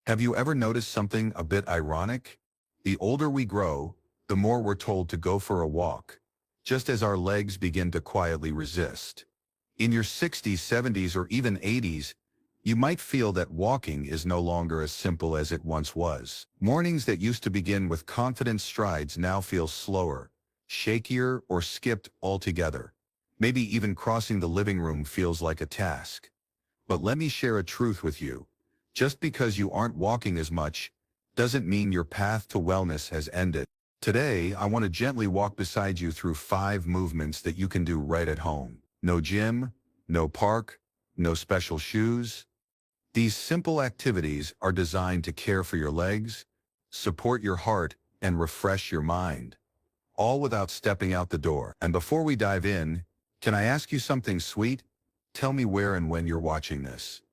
Have you ever noticed something a bit ironic? The older we grow, the more we're told to go for a walk, just as our legs begin to quietly resist. In your 60s, 70s, or even 80s, you might feel that walking is no longer as simple as it once was. Mornings that used to begin with confident strides now feel slower, shakier, or skipped altogether. Maybe even crossing the living room feels like a task. But let me share a truth with you. Just because you aren't walking as much doesn't mean your path to wellness has ended. Today, I want to gently walk beside you through 5 movements that you can do right at home. No gym, no park, no special shoes. These simple activities are designed to care for your legs, support your heart, and refresh your mind, all without stepping out the door. And before we dive in, can I ask you something sweet? Tell me where and when you're watching this.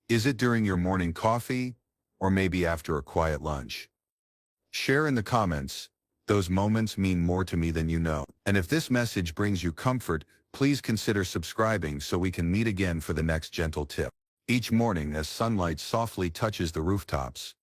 Is it during your morning coffee, or maybe after a quiet lunch? Share in the comments. Those moments mean more to me than you know. And if this message brings you comfort, please consider subscribing so we can meet again for the next gentle tip. Each morning as sunlight softly touches the rooftops,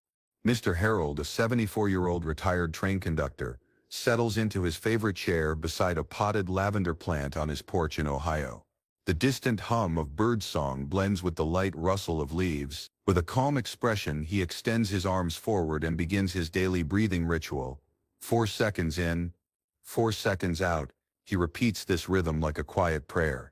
Mr. Harold, a 74-year-old retired train conductor, settles into his favorite chair beside a potted lavender plant on his porch in Ohio. The distant hum of birdsong blends with the light rustle of leaves. With a calm expression, he extends his arms forward and begins his daily breathing ritual. 4 seconds in, 4 seconds out. He repeats this rhythm like a quiet prayer.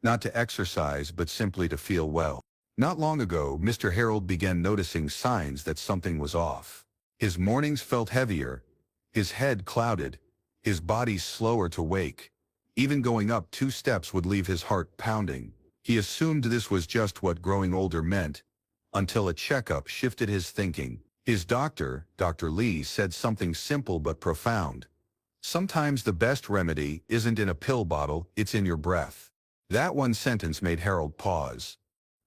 Not to exercise, but simply to feel well. Not long ago, Mr. Harold began noticing signs that something was off. His mornings felt heavier, his head clouded, his body slower to wake. Even going up 2 steps would leave his heart pounding. He assumed this was just what growing older meant, until a checkup shifted his thinking. His doctor, Dr. Lee, said something simple but profound. Sometimes the best remedy isn't in a pill bottle, it's in your breath. That one sentence made Harold pause.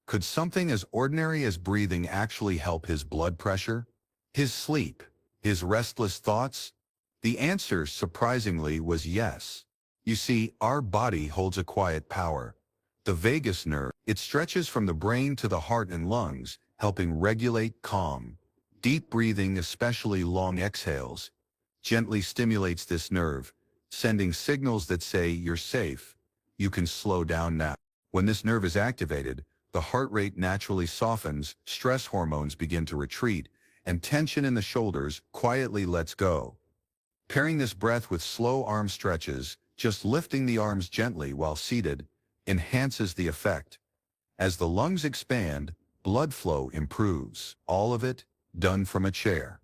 Could something as ordinary as breathing actually help his blood pressure, his sleep, his restless thoughts? The answer, surprisingly, was yes. You see, our body holds a quiet power. The vagus nerve, it stretches from the brain to the heart and lungs, helping regulate calm. Deep breathing, especially long exhales, gently stimulates this nerve, sending signals that say you're safe, you can slow down now. When this nerve is activated, the heart rate naturally softens, stress hormones begin to retreat, and tension in the shoulders quietly lets go. Pairing this breath with slow arm stretches, just lifting the arms gently while seated, enhances the effect. As the lungs expand, blood flow improves. All of it done from a chair.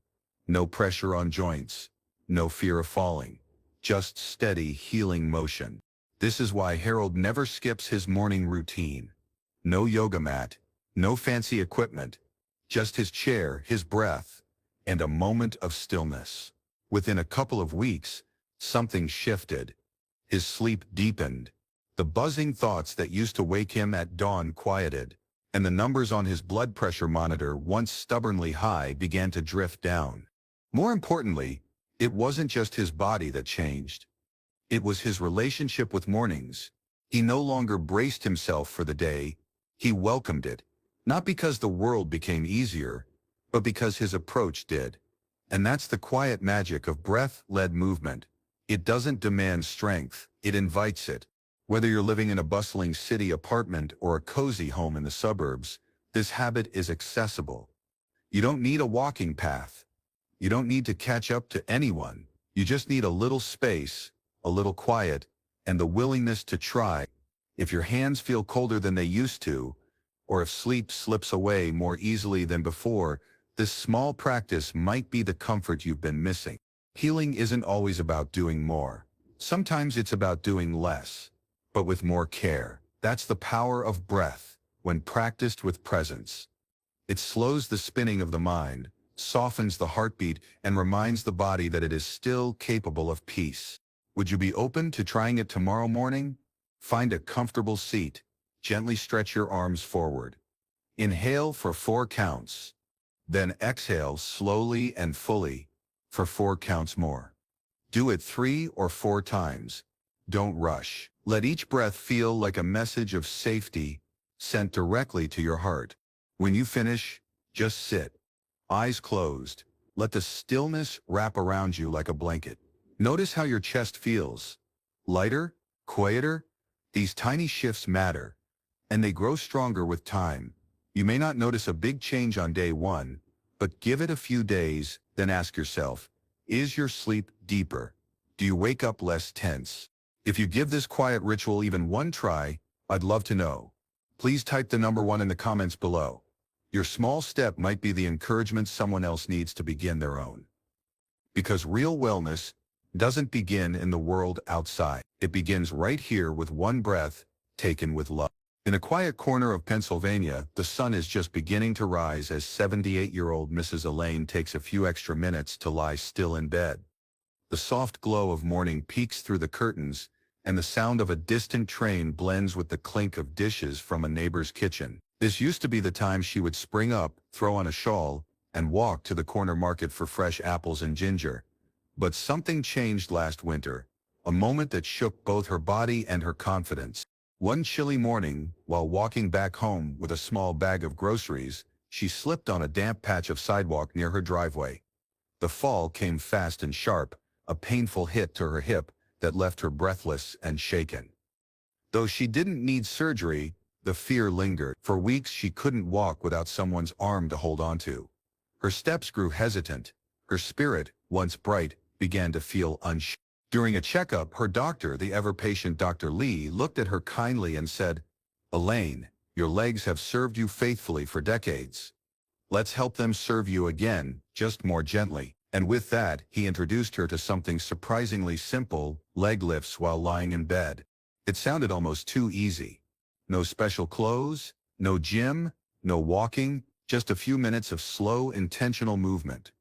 No pressure on joints, no fear of falling, just steady healing motion. This is why Harold never skips his morning routine. No yoga mat, no fancy equipment, just his chair, his breath, and a moment of stillness. Within a couple of weeks, something shifted. His sleep deepened. The buzzing thoughts that used to wake him at dawn quieted, and the numbers on his blood pressure monitor, once stubbornly high, began to drift down. More importantly, it wasn't just his body that changed. It was his relationship with mornings. He no longer braced himself for the day, he welcomed it. Not because the world became easier, but because his approach did. And that's the quiet magic of breath-led movement. It doesn't demand strength, it invites it. Whether you're living in a bustling city apartment or a cozy home in the suburbs, this habit is accessible. You don't need a walking path. You don't need to catch up to anyone. You just need a little space, a little quiet, and the willingness to try. If your hands feel colder than they used to, or if sleep slips away more easily than before, this small practice might be the comfort you've been missing. Healing isn't always about doing more. Sometimes it's about doing less, but with more care. That's the power of breath, when practiced with presence. It slows the spinning of the mind, softens the heartbeat, and reminds the body that it is still capable of peace. Would you be open to trying it tomorrow morning? Find a comfortable seat. Gently stretch your arms forward. Inhale for 4 counts. Then exhale slowly and fully for 4 counts more. Do it 3 or 4 times. Don't rush. Let each breath feel like a message of safety sent directly to your heart. When you finish, just sit. Eyes closed. Let the stillness wrap around you like a blanket. Notice how your chest feels. Lighter? Quieter? These tiny shifts matter, and they grow stronger with time. You may not notice a big change on day one, but give it a few days, then ask yourself, is your sleep deeper? Do you wake up less tense? If you give this quiet ritual even one try, I'd love to know. Please type the number 1 in the comments below. Your small step might be the encouragement someone else needs to begin their own. Because real wellness doesn't begin in the world outside. It begins right here with one breath, taken with love. In a quiet corner of Pennsylvania, the sun is just beginning to rise as 78-year-old Mrs. Elaine takes a few extra minutes to lie still in bed. The soft glow of morning peeks through the curtains, and the sound of a distant train blends with the clink of dishes from a neighbor's kitchen. This used to be the time she would spring up, throw on a shawl, and walk to the corner market for fresh apples and ginger. But something changed last winter, a moment that shook both her body and her confidence. One chilly morning, while walking back home with a small bag of groceries, she slipped on a damp patch of sidewalk near her driveway. The fall came fast and sharp, a painful hit to her hip that left her breathless and shaken. Though she didn't need surgery, the fear lingered. For weeks she couldn't walk without someone's arm to hold onto. Her steps grew hesitant. Her spirit, once bright, began to feel unsure. During a checkup, her doctor, the ever-patient Dr. Lee, looked at her kindly and said, "Elaine, your legs have served you faithfully for decades. Let's help them serve you again, just more gently." And with that, he introduced her to something surprisingly simple, leg lifts while lying in bed. It sounded almost too easy. No special clothes, no gym, no walking, just a few minutes of slow, intentional movement.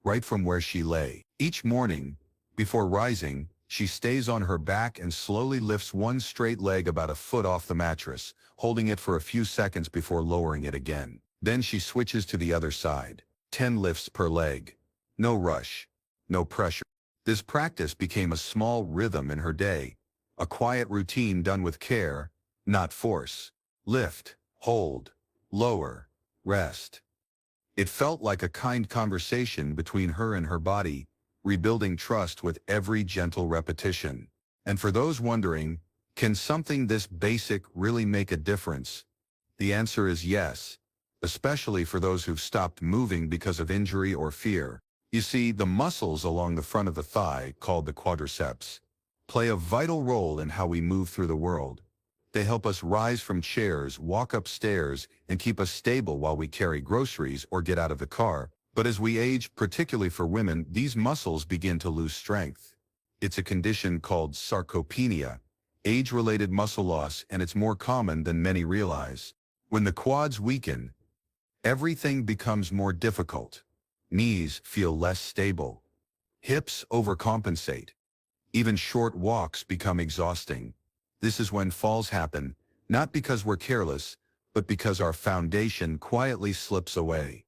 Right from where she lay. Each morning, before rising, she stays on her back and slowly lifts one straight leg about a foot off the mattress, holding it for a few seconds before lowering it again. Then she switches to the other side. 10 lifts per leg. No rush, no pressure. This practice became a small rhythm in her day, a quiet routine done with care, not force. Lift, hold, lower, rest. It felt like a kind conversation between her and her body, rebuilding trust with every gentle repetition. And for those wondering, can something this basic really make a difference? The answer is yes, especially for those who've stopped moving because of injury or fear. You see, the muscles along the front of the thigh, called the quadriceps, play a vital role in how we move through the world. They help us rise from chairs, walk upstairs, and keep us stable while we carry groceries or get out of the car. But as we age, particularly for women, these muscles begin to lose strength. It's a condition called sarcopenia, age-related muscle loss, and it's more common than many realize. When the quads weaken, everything becomes more difficult. Knees feel less stable. Hips overcompensate. Even short walks become exhausting. This is when falls happen, not because we're careless, but because our foundation quietly slips away.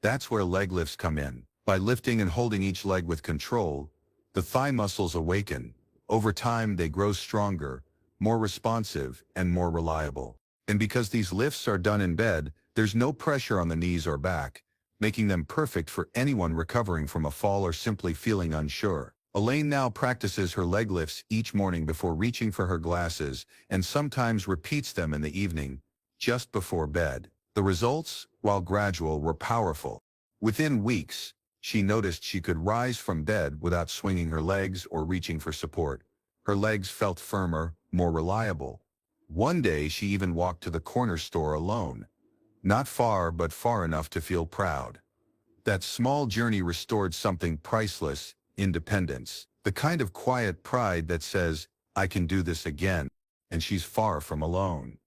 That's where leg lifts come in. By lifting and holding each leg with control, the thigh muscles awaken. Over time, they grow stronger, more responsive, and more reliable. And because these lifts are done in bed, there's no pressure on the knees or back, making them perfect for anyone recovering from a fall or simply feeling unsure. Elaine now practices her leg lifts each morning before reaching for her glasses and sometimes repeats them in the evening, just before bed. The results, while gradual, were powerful. Within weeks, she noticed she could rise from bed without swinging her legs or reaching for support. Her legs felt firmer, more reliable. One day she even walked to the corner store alone. Not far, but far enough to feel proud. That small journey restored something priceless: independence. The kind of quiet pride that says, "I can do this again," and she's far from alone.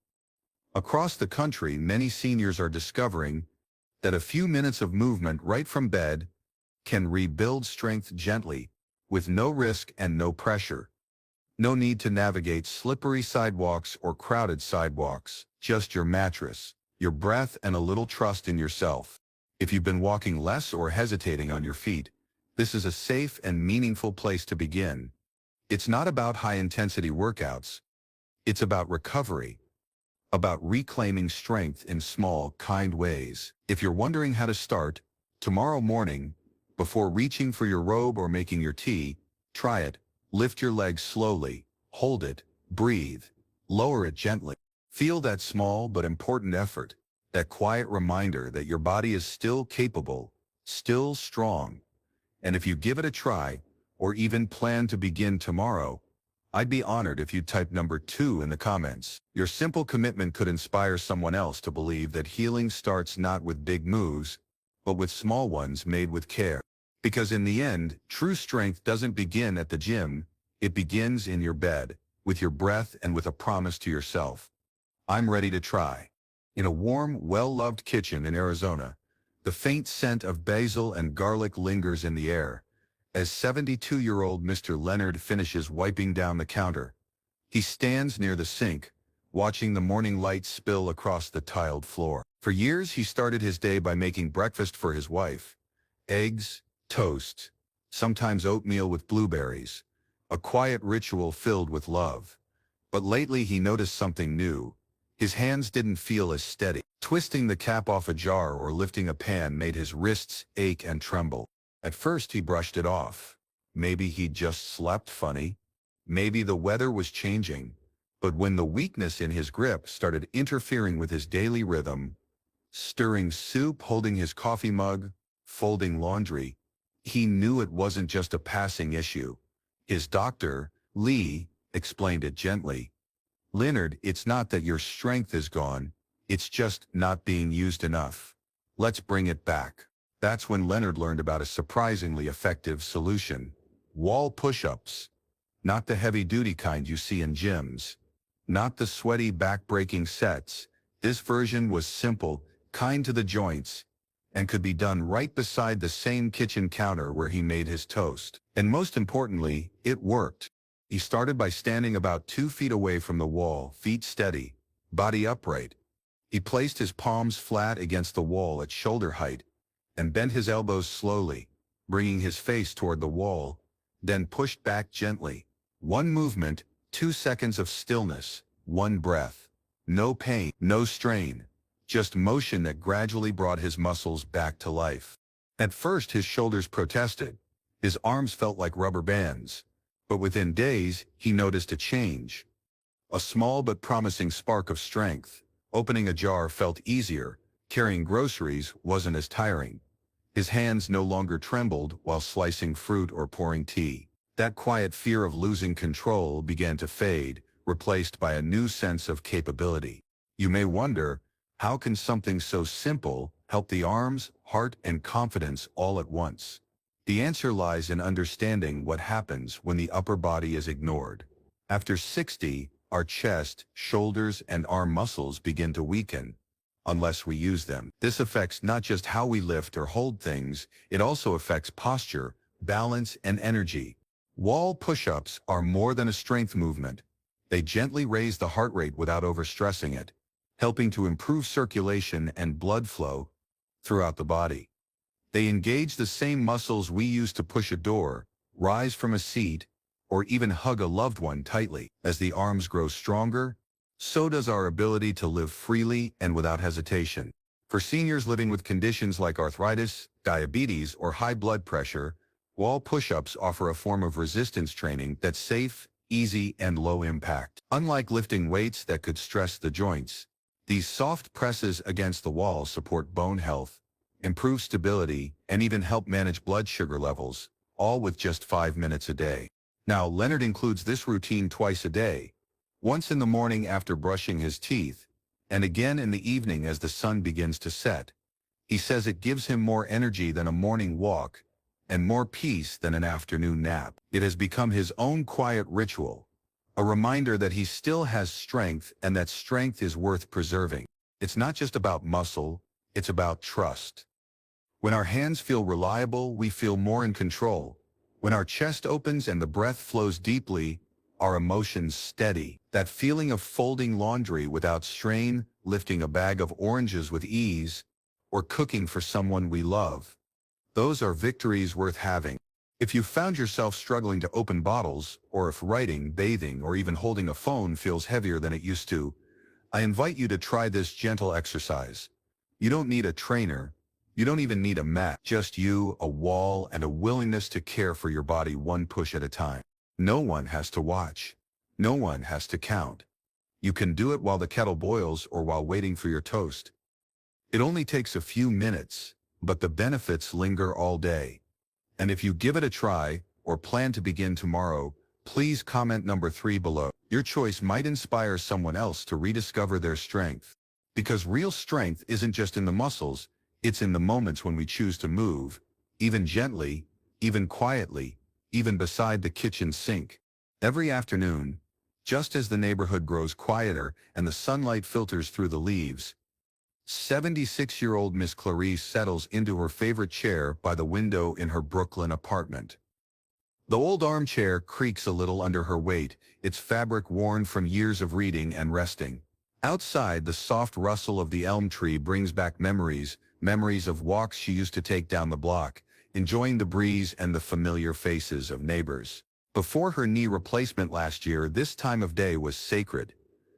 Across the country, many seniors are discovering that a few minutes of movement right from bed can rebuild strength gently, with no risk and no pressure. No need to navigate slippery sidewalks or crowded sidewalks, just your mattress, your breath, and a little trust in yourself. If you've been walking less or hesitating on your feet, this is a safe and meaningful place to begin. It's not about high-intensity workouts. It's about recovery, about reclaiming strength in small, kind ways. If you're wondering how to start, Tomorrow morning, before reaching for your robe or making your tea, try it. Lift your legs slowly, hold it, breathe, lower it gently. Feel that small but important effort, that quiet reminder that your body is still capable, still strong. And if you give it a try, or even plan to begin tomorrow, I'd be honored if you type number 2 in the comments. Your simple commitment could inspire someone else to believe that healing starts not with big moves, but with small ones made with care. Because in the end, true strength doesn't begin at the gym, it begins in your bed, with your breath and with a promise to yourself. I'm ready to try. In a warm, well-loved kitchen in Arizona, the faint scent of basil and garlic lingers in the air. As 72-year-old Mr. Leonard finishes wiping down the counter, he stands near the sink, watching the morning light spill across the tiled floor. For years, he started his day by making breakfast for his wife. Eggs, toast, sometimes oatmeal with blueberries. A quiet ritual filled with love. But lately, he noticed something new. His hands didn't feel as steady. Twisting the cap off a jar or lifting a pan made his wrists ache and tremble. At first, he brushed it off. Maybe he'd just slept funny. Maybe the weather was changing. But when the weakness in his grip started interfering with his daily rhythm, stirring soup, holding his coffee mug, folding laundry, he knew it wasn't just a passing issue. His doctor, Lee, explained it gently. Leonard, it's not that your strength is gone, it's just not being used enough. Let's bring it back. That's when Leonard learned about a surprisingly effective solution. Wall push-ups. Not the heavy-duty kind you see in gyms. Not the sweaty back-breaking sets. This version was simple, kind to the joints, and could be done right beside the same kitchen counter where he made his toast. And most importantly, it worked. He started by standing about 2 feet away from the wall, feet steady, body upright. He placed his palms flat against the wall at shoulder height and bent his elbows slowly, bringing his face toward the wall, then pushed back gently. 1 movement, 2 seconds of stillness, 1 breath. No pain, no strain, just motion that gradually brought his muscles back to life. At first, his shoulders protested. His arms felt like rubber bands. But within days, he noticed a change. A small but promising spark of strength. Opening a jar felt easier. Carrying groceries wasn't as tiring. His hands no longer trembled while slicing fruit or pouring tea. That quiet fear of losing control began to fade, replaced by a new sense of capability. You may wonder, how can something so simple help the arms, heart, and confidence all at once? The answer lies in understanding what happens when the upper body is ignored. After 60, our chest, shoulders, and arm muscles begin to weaken, unless we use them. This affects not just how we lift or hold things, it also affects posture, balance, and energy. Wall push-ups are more than a strength movement. They gently raise the heart rate without overstressing it, helping to improve circulation and blood flow throughout the body. They engage the same muscles we use to push a door, rise from a seat, or even hug a loved one tightly. As the arms grow stronger, so does our ability to live freely and without hesitation. For seniors living with conditions like arthritis, diabetes, or high blood pressure, wall push-ups offer a form of resistance training that's safe, easy, and low impact. Unlike lifting weights that could stress the joints, these soft presses against the wall support bone health, improve stability, and even help manage blood sugar levels, all with just 5 minutes a day. Now, Leonard includes this routine twice a day, once in the morning after brushing his teeth, and again in the evening as the sun begins to set. He says it gives him more energy than a morning walk, and more peace than an afternoon nap. It has become his own quiet ritual, a reminder that he still has strength and that strength is worth preserving. It's not just about muscle, it's about trust. When our hands feel reliable, we feel more in control. When our chest opens and the breath flows deeply, our emotions steady. That feeling of folding laundry without strain, lifting a bag of oranges with ease, or cooking for someone we love. Those are victories worth having. If you found yourself struggling to open bottles, or if writing, bathing, or even holding a phone feels heavier than it used to, I invite you to try this gentle exercise. You don't need a trainer. You don't even need a mat, just you, a wall, and a willingness to care for your body one push at a time. No one has to watch. No one has to count. You can do it while the kettle boils or while waiting for your toast. It only takes a few minutes, but the benefits linger all day. And if you give it a try, or plan to begin tomorrow, please comment number 3 below. Your choice might inspire someone else to rediscover their strength. Because real strength isn't just in the muscles, it's in the moments when we choose to move, even gently, even quietly, even beside the kitchen sink. Every afternoon, just as the neighborhood grows quieter and the sunlight filters through the leaves, 76-year-old Miss Clarice settles into her favorite chair by the window in her Brooklyn apartment. The old armchair creaks a little under her weight, its fabric worn from years of reading and resting. Outside, the soft rustle of the elm tree brings back memories of walks she used to take down the block, enjoying the breeze and the familiar faces of neighbors. Before her knee replacement last year, this time of day was sacred.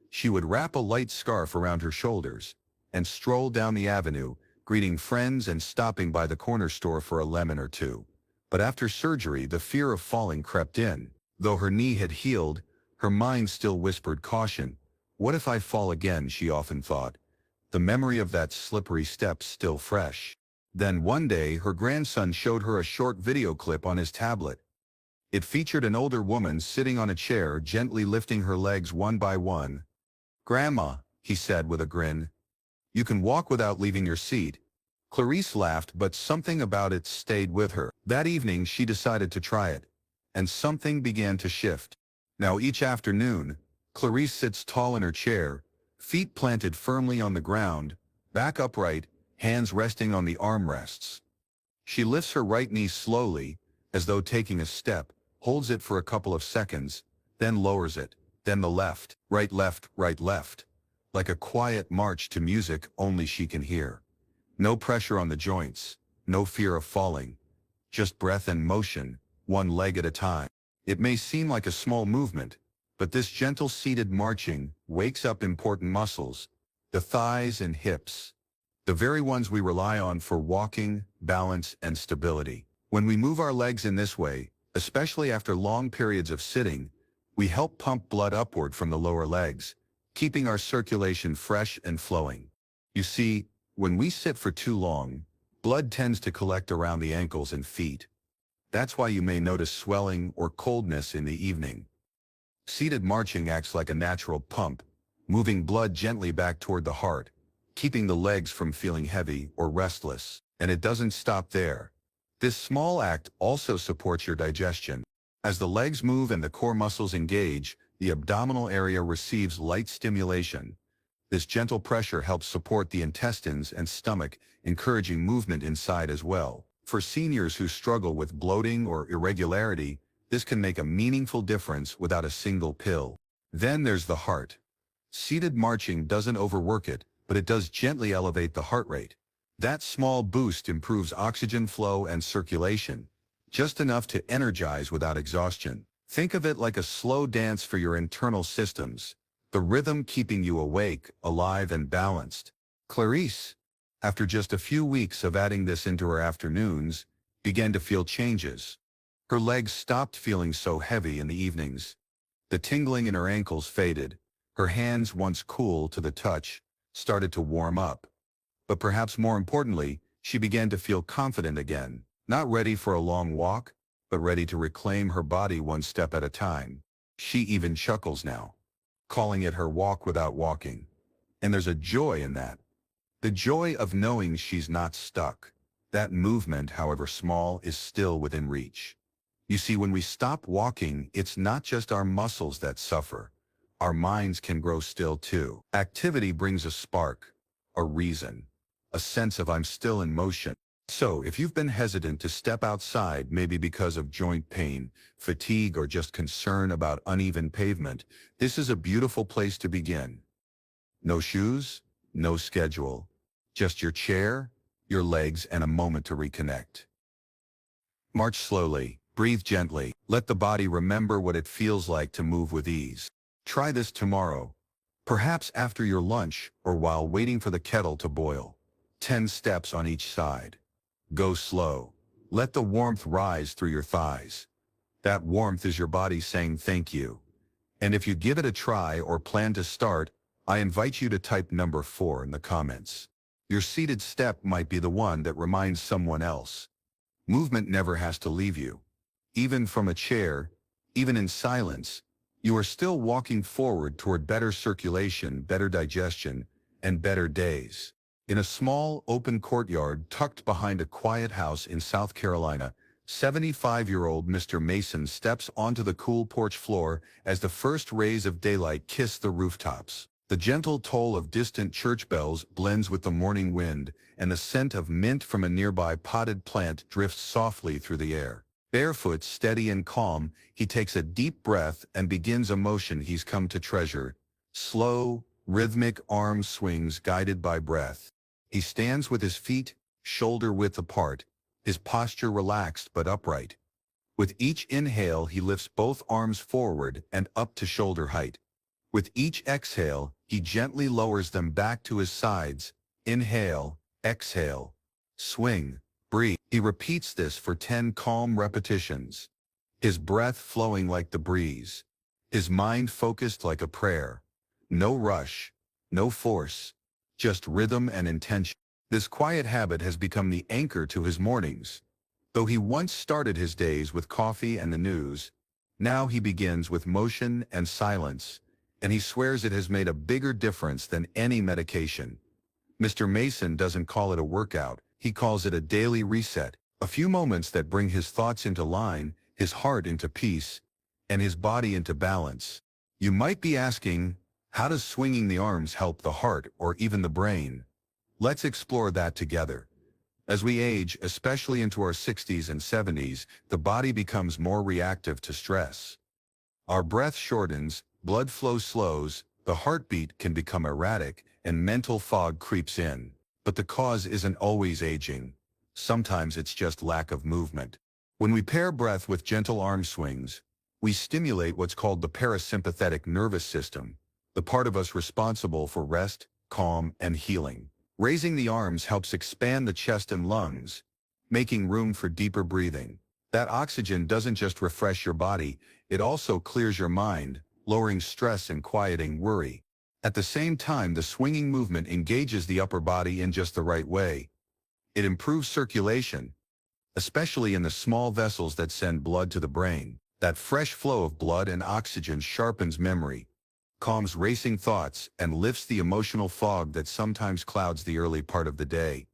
She would wrap a light scarf around her shoulders and stroll down the avenue, greeting friends and stopping by the corner store for a lemon or two. But after surgery, the fear of falling crept in. Though her knee had healed, her mind still whispered caution. What if I fall again, she often thought, the memory of that slippery step still fresh. Then one day, her grandson showed her a short video clip on his tablet. It featured an older woman sitting on a chair, gently lifting her legs one by one. "Grandma," he said with a grin, "you can walk without leaving your seat." Clarice laughed, but something about it stayed with her. That evening, she decided to try it, and something began to shift. Now each afternoon, Clarice sits tall in her chair, feet planted firmly on the ground, back upright, hands resting on the armrests. She lifts her right knee slowly, as though taking a step, holds it for a couple of seconds, then lowers it, then the left, right, left, like a quiet march to music only she can hear. No pressure on the joints, no fear of falling, just breath and motion, one leg at a time. It may seem like a small movement, but this gentle seated marching wakes up important muscles, the thighs and hips, the very ones we rely on for walking, balance, and stability. When we move our legs in this way, especially after long periods of sitting, we help pump blood upward from the lower legs, keeping our circulation fresh and flowing. You see, when we sit for too long, blood tends to collect around the ankles and feet. That's why you may notice swelling or coldness in the evening. Seated marching acts like a natural pump, moving blood gently back toward the heart, keeping the legs from feeling heavy or restless. And it doesn't stop there. This small act also supports your digestion. As the legs move and the core muscles engage, the abdominal area receives light stimulation. This gentle pressure helps support the intestines and stomach, encouraging movement inside as well. For seniors who struggle with bloating or irregularity, this can make a meaningful difference without a single pill. Then there's the heart. Seated marching doesn't overwork it, but it does gently elevate the heart rate. That small boost improves oxygen flow and circulation, just enough to energize without exhaustion. Think of it like a slow dance for your internal systems, the rhythm keeping you awake, alive, and balanced. Clarice, after just a few weeks of adding this into her afternoons, began to feel changes. Her legs stopped feeling so heavy in the evenings. The tingling in her ankles faded. Her hands, once cool to the touch, started to warm up. But perhaps more importantly, she began to feel confident again, not ready for a long walk, but ready to reclaim her body one step at a time. She even chuckles now, calling it her walk without walking. And there's a joy in that. The joy of knowing she's not stuck. That movement, however small, is still within reach. You see, when we stop walking, it's not just our muscles that suffer. Our minds can grow still too. Activity brings a spark, a reason, a sense of I'm still in motion. So if you've been hesitant to step outside, maybe because of joint pain, fatigue, or just concern about uneven pavement, this is a beautiful place to begin. No shoes, no schedule, just your chair, your legs, and a moment to reconnect. March slowly, breathe gently, let the body remember what it feels like to move with ease. Try this tomorrow, perhaps after your lunch or while waiting for the kettle to boil. 10 steps on each side. Go slow. Let the warmth rise through your thighs. That warmth is your body saying thank you. And if you give it a try or plan to start, I invite you to type number 4 in the comments. Your seated step might be the one that reminds someone else. Movement never has to leave you. Even from a chair, even in silence, you are still walking forward toward better circulation, better digestion, and better days. In a small, open courtyard tucked behind a quiet house in South Carolina, 75-year-old Mr. Mason steps onto the cool porch floor as the first rays of daylight kiss the rooftops. The gentle toll of distant church bells blends with the morning wind, and the scent of mint from a nearby potted plant drifts softly through the air. Barefoot, steady and calm, he takes a deep breath and begins a motion he's come to treasure. Slow, rhythmic arm swings guided by breath. He stands with his feet shoulder-width apart, his posture relaxed but upright. With each inhale, he lifts both arms forward and up to shoulder height. With each exhale, he gently lowers them back to his sides. Inhale, exhale, swing, breathe. He repeats this for 10 calm repetitions, his breath flowing like the breeze, his mind focused like a prayer. No rush, no force, just rhythm and intention. This quiet habit has become the anchor to his mornings. Though he once started his days with coffee and the news, now he begins with motion and silence, and he swears it has made a bigger difference than any medication. Mr. Mason doesn't call it a workout, he calls it a daily reset, a few moments that bring his thoughts into line, his heart into peace, and his body into balance. You might be asking, how does swinging the arms help the heart or even the brain? Let's explore that together. As we age, especially into our 60s and 70s, the body becomes more reactive to stress. Our breath shortens, blood flow slows, the heartbeat can become erratic, and mental fog creeps in. But the cause isn't always aging. Sometimes it's just lack of movement. When we pair breath with gentle arm swings, we stimulate what's called the parasympathetic nervous system, the part of us responsible for rest, calm, and healing. Raising the arms helps expand the chest and lungs, making room for deeper breathing. That oxygen doesn't just refresh your body, it also clears your mind, lowering stress and quieting worry. At the same time, the swinging movement engages the upper body in just the right way. It improves circulation, especially in the small vessels that send blood to the brain. That fresh flow of blood and oxygen sharpens memory, calms racing thoughts, and lifts the emotional fog that sometimes clouds the early part of the day.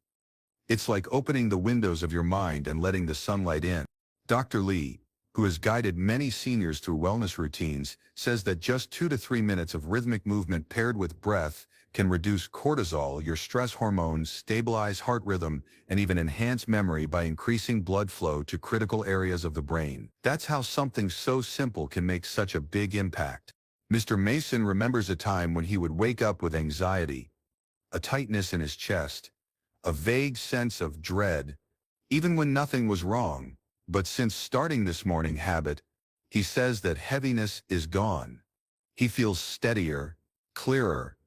It's like opening the windows of your mind and letting the sunlight in. Dr. Lee, who has guided many seniors through wellness routines, says that just 2 to 3 minutes of rhythmic movement paired with breath can reduce cortisol, your stress hormones, stabilize heart rhythm, and even enhance memory by increasing blood flow to critical areas of the brain. That's how something so simple can make such a big impact. Mr. Mason remembers a time when he would wake up with anxiety, a tightness in his chest, a vague sense of dread, even when nothing was wrong. But since starting this morning habit, he says that heaviness is gone. He feels steadier, clearer.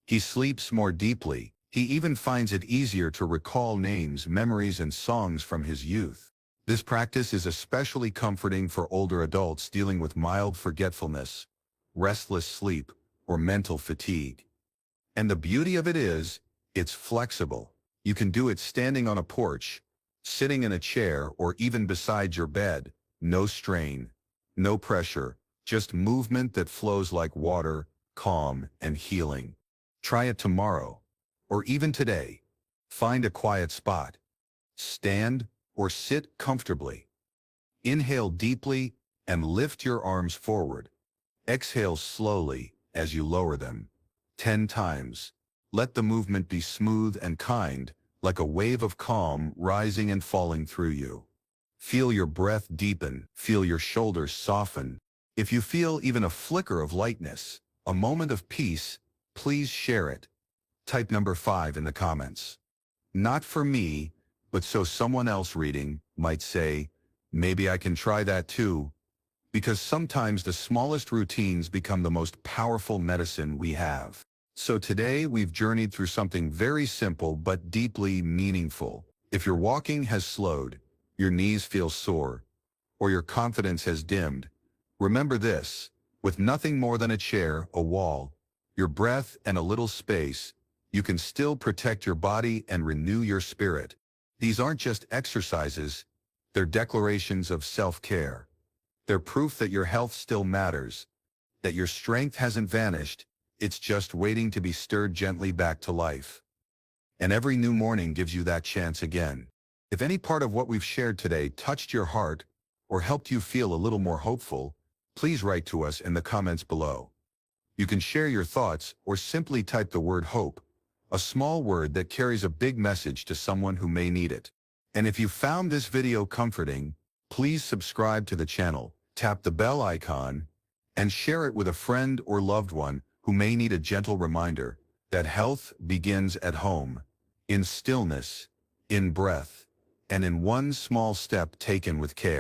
He sleeps more deeply. He even finds it easier to recall names, memories, and songs from his youth. This practice is especially comforting for older adults dealing with mild forgetfulness, restless sleep, or mental fatigue. And the beauty of it is, it's flexible. You can do it standing on a porch, sitting in a chair, or even beside your bed. No strain, no pressure, just movement that flows like water, calm and healing. Try it tomorrow, or even today. Find a quiet spot. Stand or sit comfortably. Inhale deeply and lift your arms forward. Exhale slowly as you lower them. 10 times. Let the movement be smooth and kind, like a wave of calm rising and falling through you. Feel your breath deepen, feel your shoulders soften. If you feel even a flicker of lightness, a moment of peace, please share it. Type number 5 in the comments. Not for me, but so someone else reading might say, maybe I can try that too. Because sometimes the smallest routines become the most powerful medicine we have. So today we've journeyed through something very simple but deeply meaningful. If your walking has slowed, your knees feel sore, or your confidence has dimmed, remember this: with nothing more than a chair, a wall, your breath, and a little space, you can still protect your body and renew your spirit. These aren't just exercises, they're declarations of self-care. They're proof that your health still matters, that your strength hasn't vanished, it's just waiting to be stirred gently back to life. And every new morning gives you that chance again. If any part of what we've shared today touched your heart or helped you feel a little more hopeful, please write to us in the comments below. You can share your thoughts or simply type the word hope, a small word that carries a big message to someone who may need it. And if you found this video comforting, please subscribe to the channel, tap the bell icon, and share it with a friend or loved one who may need a gentle reminder that health begins at home, in stillness, in breath, and in one small step taken with care.